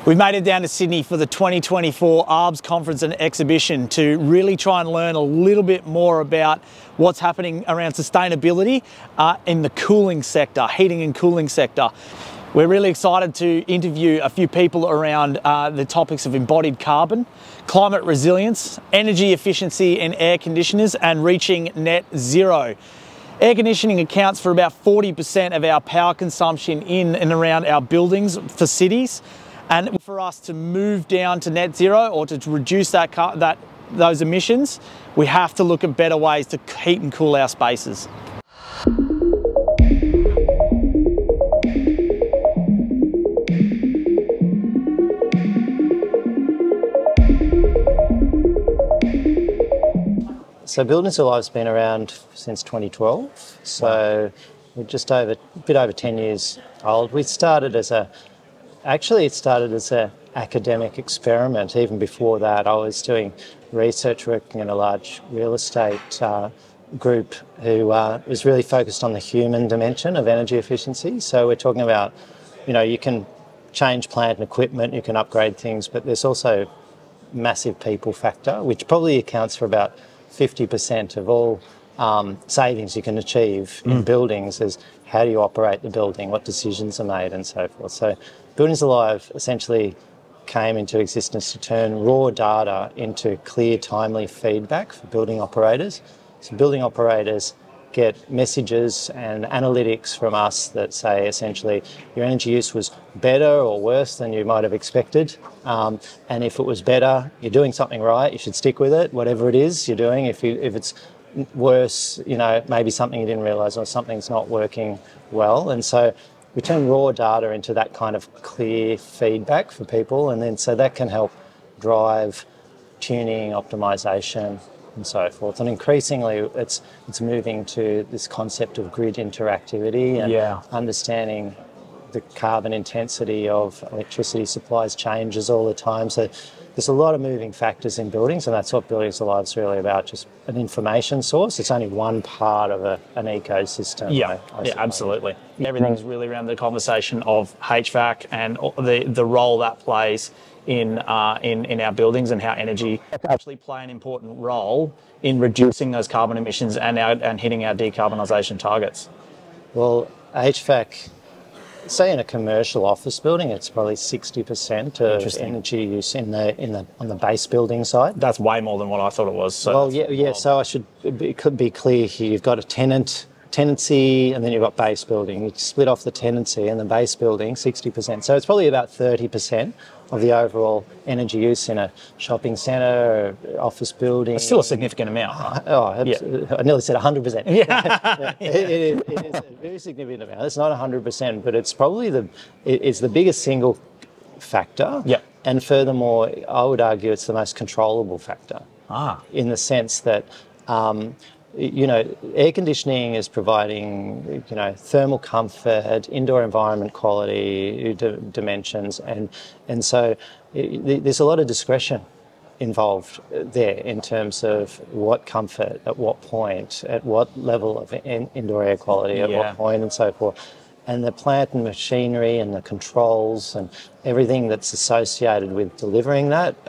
We've made it down to Sydney for the 2024 ARBS conference and exhibition to really try and learn a little bit more about what's happening around sustainability in the cooling sector, heating and cooling sector. We're really excited to interview a few people around the topics of embodied carbon, climate resilience, energy efficiency in air conditioners, and reaching net zero. Air conditioning accounts for about 40% of our power consumption in and around our buildings for cities. And for us to move down to net zero or to reduce those emissions, we have to look at better ways to heat and cool our spaces. So Buildings Alive's been around since 2012, so we're just a bit over 10 years old. It started as an academic experiment. Even before that, I was doing research working in a large real estate group who was really focused on the human dimension of energy efficiency. So we're talking about, you can change plant and equipment, you can upgrade things, but there's also massive people factor, which probably accounts for about 50% of all savings you can achieve in buildings. Is how do you operate the building, what decisions are made, and so forth. So Buildings Alive essentially came into existence to turn raw data into clear, timely feedback for building operators. So building operators get messages and analytics from us that say essentially your energy use was better or worse than you might have expected. And if it was better, you're doing something right, you should stick with it, whatever it is you're doing. If it's worse, maybe something you didn't realise or something's not working well. And so we turn raw data into that kind of clear feedback for people, and then so that can help drive tuning, optimisation, and so forth. And increasingly it's moving to this concept of grid interactivity and understanding the carbon intensity of electricity supplies changes all the time. So there's a lot of moving factors in buildings, and that's what Buildings Alive is really about, just an information source. It's only one part of an ecosystem. Yeah, absolutely. Everything's really around the conversation of HVAC and the role that plays in our buildings, and how energy actually play an important role in reducing those carbon emissions and hitting our decarbonisation targets. Well, HVAC, say in a commercial office building, it's probably 60% of energy use on the base building side. That's way more than what I thought it was. So well, yeah. So it could be clear here. You've got a tenancy, and then you've got base building. You split off the tenancy and the base building, 60%. So it's probably about 30% of the overall energy use in a shopping centre or office building. It's still a significant amount, right? I nearly said 100%. Yeah. It is a very significant amount. It's not 100%, but it's probably it's the biggest single factor. Yeah. And furthermore, I would argue it's the most controllable factor. In the sense that air conditioning is providing, thermal comfort, indoor environment quality dimensions, and so there's a lot of discretion involved there in terms of what comfort, at what point, at what level of indoor air quality, at what point, and so forth. And the plant and machinery and the controls and everything that's associated with delivering that,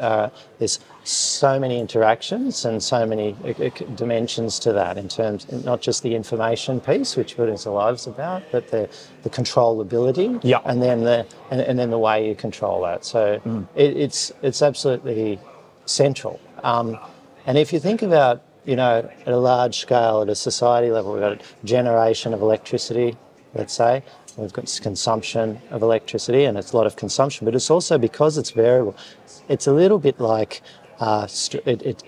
there's so many interactions and so many dimensions to that, in terms not just the information piece, which Buildings Alive is about, but the controllability, and then the way you control that. So it's absolutely central. And if you think about, at a large scale, at a society level, we've got a generation of electricity. Let's say we've got consumption of electricity, and it's a lot of consumption, but it's also, because it's variable, it's a little bit like it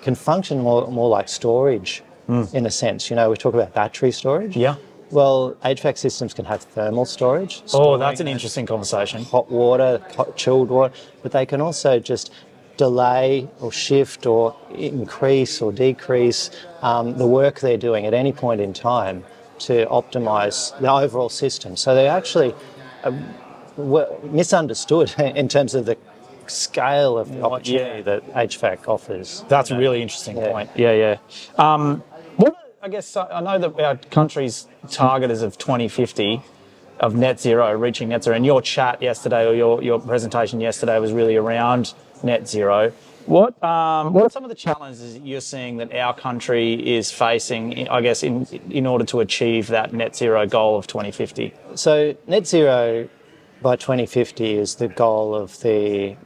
can function more like storage in a sense. We talk about battery storage. Yeah. Well, HVAC systems can have thermal storage. Oh, that's an interesting conversation. Hot water, chilled water, but they can also just delay or shift or increase or decrease the work they're doing at any point in time to optimise the overall system. So they're actually misunderstood in terms of the scale of the opportunity that HVAC offers. That's a really interesting point. Yeah. I guess I know that our country's target is of 2050. of net zero, reaching net zero. And your chat yesterday, or your presentation yesterday, was really around net zero. What are some of the challenges that you're seeing that our country is facing, I guess, in order to achieve that net zero goal of 2050? So net zero by 2050 is the goal of the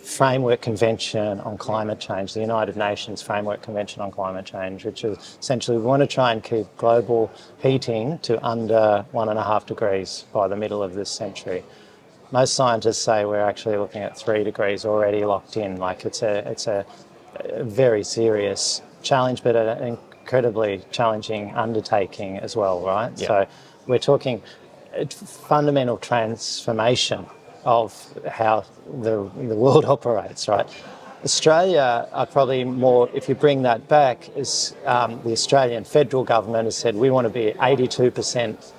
Framework Convention on Climate Change, the United Nations Framework Convention on Climate Change, which is essentially we want to try and keep global heating to under 1.5 degrees by the middle of this century. Most scientists say we're actually looking at 3 degrees already locked in. Like it's a very serious challenge, but an incredibly challenging undertaking as well, right? Yeah. So we're talking fundamental transformation of how the world operates, right? Australia are probably more, if you bring that back, is the Australian federal government has said we want to be 82%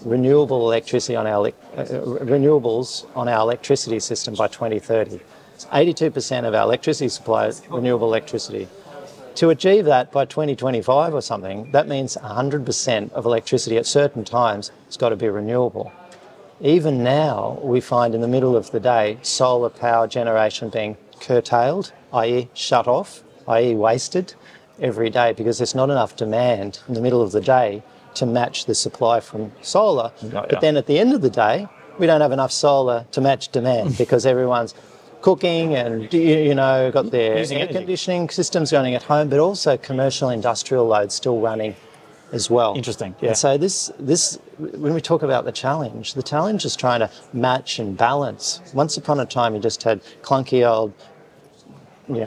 renewable electricity on our renewables on our electricity system by 2030. So 82% of our electricity supply is renewable electricity. To achieve that by 2025 or something, that means 100% of electricity at certain times has got to be renewable. Even now, we find in the middle of the day solar power generation being curtailed, i.e. shut off, i.e. wasted every day because there's not enough demand in the middle of the day to match the supply from solar. But then at the end of the day, we don't have enough solar to match demand because everyone's cooking and, got their air conditioning systems running at home, but also commercial industrial loads still running as well. Interesting. Yeah. And so this, when we talk about the challenge is trying to match and balance. Once upon a time, you just had clunky old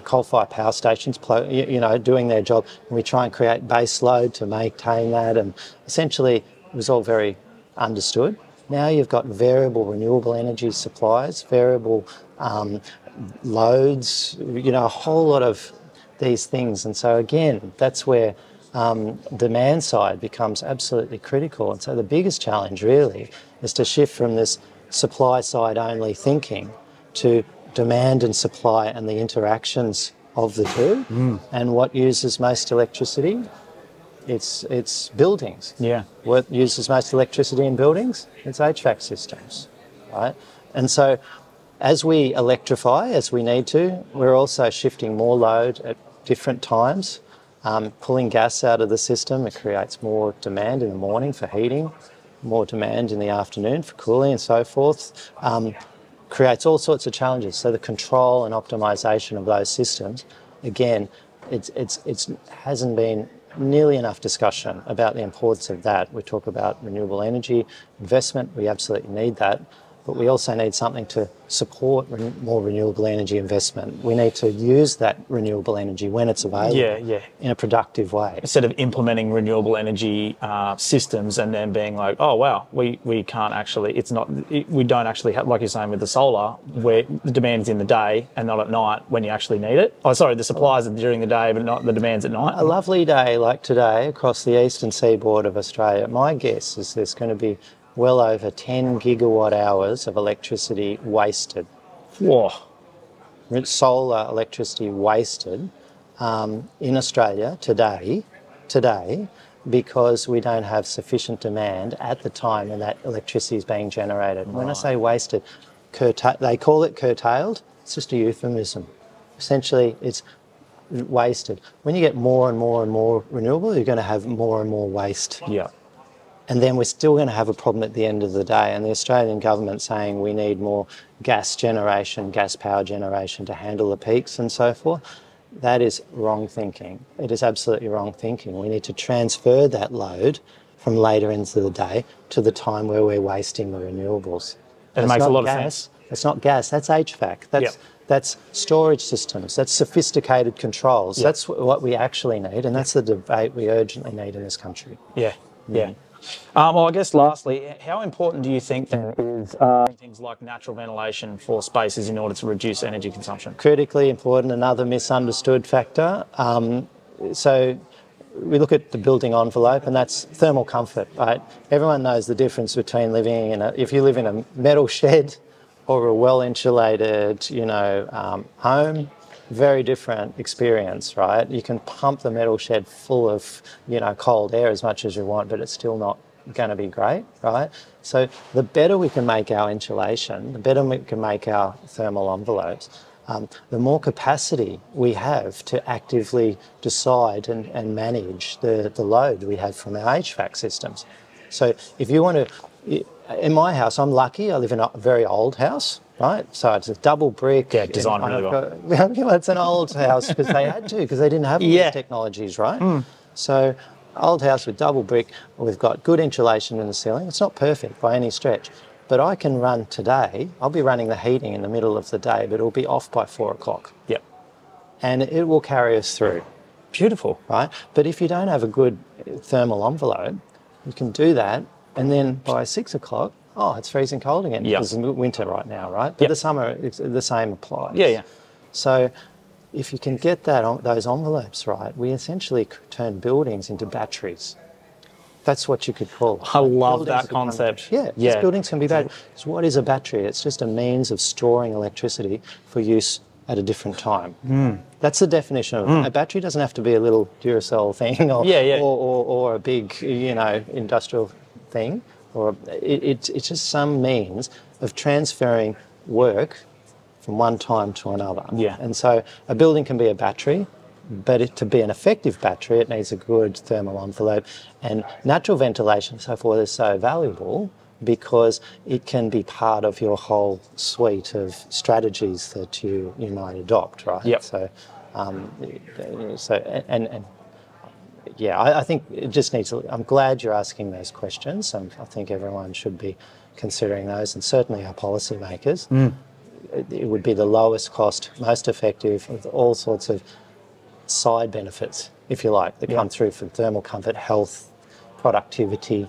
coal-fired power stations, doing their job, and we try and create base load to maintain that, and essentially it was all very understood. Now you've got variable renewable energy supplies, variable loads, a whole lot of these things, and so again, that's where demand side becomes absolutely critical. And so the biggest challenge really is to shift from this supply side only thinking to demand and supply and the interactions of the two. And what uses most electricity? It's buildings. Yeah. What uses most electricity in buildings? It's HVAC systems, right? And so as we electrify, as we need to, we're also shifting more load at different times, pulling gas out of the system. It creates more demand in the morning for heating, more demand in the afternoon for cooling and so forth. Creates all sorts of challenges. So the control and optimisation of those systems, again, it hasn't been nearly enough discussion about the importance of that. We talk about renewable energy investment, we absolutely need that, but we also need something to support more renewable energy investment. We need to use that renewable energy when it's available in a productive way. Instead of implementing renewable energy systems and then being like, oh, wow, we can't actually, we don't actually have, like you're saying with the solar, where the demand's in the day and not at night when you actually need it. Oh, sorry, the supplies are during the day, but not the demand's at night. A lovely day like today across the eastern seaboard of Australia, my guess is there's going to be well over 10 gigawatt hours of electricity wasted. Whoa. Solar electricity wasted in Australia today, because we don't have sufficient demand at the time when that electricity is being generated. Right. When I say wasted, they call it curtailed. It's just a euphemism. Essentially, it's wasted. When you get more and more and more renewable, you're going to have more and more waste. Yeah. And then we're still going to have a problem at the end of the day. And the Australian government saying we need more gas generation, gas power generation to handle the peaks and so forth. That is wrong thinking. It is absolutely wrong thinking. We need to transfer that load from later into the day to the time where we're wasting the renewables. And it makes a lot of sense. It's not gas, that's HVAC. That's storage systems, that's sophisticated controls. Yep. That's what we actually need, and that's the debate we urgently need in this country. Yeah. Well, I guess lastly, how important do you think then is things like natural ventilation for spaces in order to reduce energy consumption? Critically important, another misunderstood factor. So we look at the building envelope, and that's thermal comfort, right? Everyone knows the difference between living in if you live in a metal shed or a well-insulated, home. Very different experience, right? You can pump the metal shed full of, cold air as much as you want, but it's still not going to be great, right? So the better we can make our insulation, the better we can make our thermal envelopes, the more capacity we have to actively decide and manage the load we have from our HVAC systems. So if you want to, in my house, I'm lucky, I live in a very old house, right? So it's a double brick. Yeah, designed really well. Well, it's an old house because they had to, because they didn't have all these technologies, right? So old house with double brick, we've got good insulation in the ceiling. It's not perfect by any stretch, but I can run today, I'll be running the heating in the middle of the day, but it'll be off by 4 o'clock. Yep. And it will carry us through. Beautiful. Right? But if you don't have a good thermal envelope, you can do that, and then by 6 o'clock, oh, it's freezing cold again. Yep. It's winter right now, right? But the summer, the same applies. Yeah. So if you can get those envelopes right, we essentially turn buildings into batteries. That's what you could call it. I love that concept. Yeah. Buildings can be batteries. So what is a battery? It's just a means of storing electricity for use at a different time. That's the definition of it. A battery doesn't have to be a little Duracell thing or a big, industrial thing. Or it's just some means of transferring work from one time to another. Yeah. And so a building can be a battery, but to be an effective battery, it needs a good thermal envelope. And natural ventilation and so forth is so valuable because it can be part of your whole suite of strategies that you might adopt, right? Yep. So, I think it just needs to, I'm glad you're asking those questions, and I think everyone should be considering those, and certainly our policymakers. It would be the lowest cost, most effective, with all sorts of side benefits, if you like, that come through from thermal comfort, health, productivity,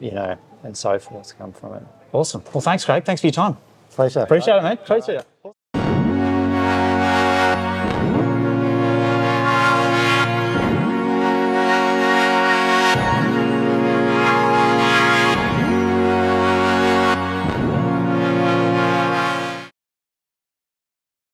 and so forth come from it. Awesome. Well, thanks, Craig. Thanks for your time. Pleasure. Appreciate it, mate. Appreciate it.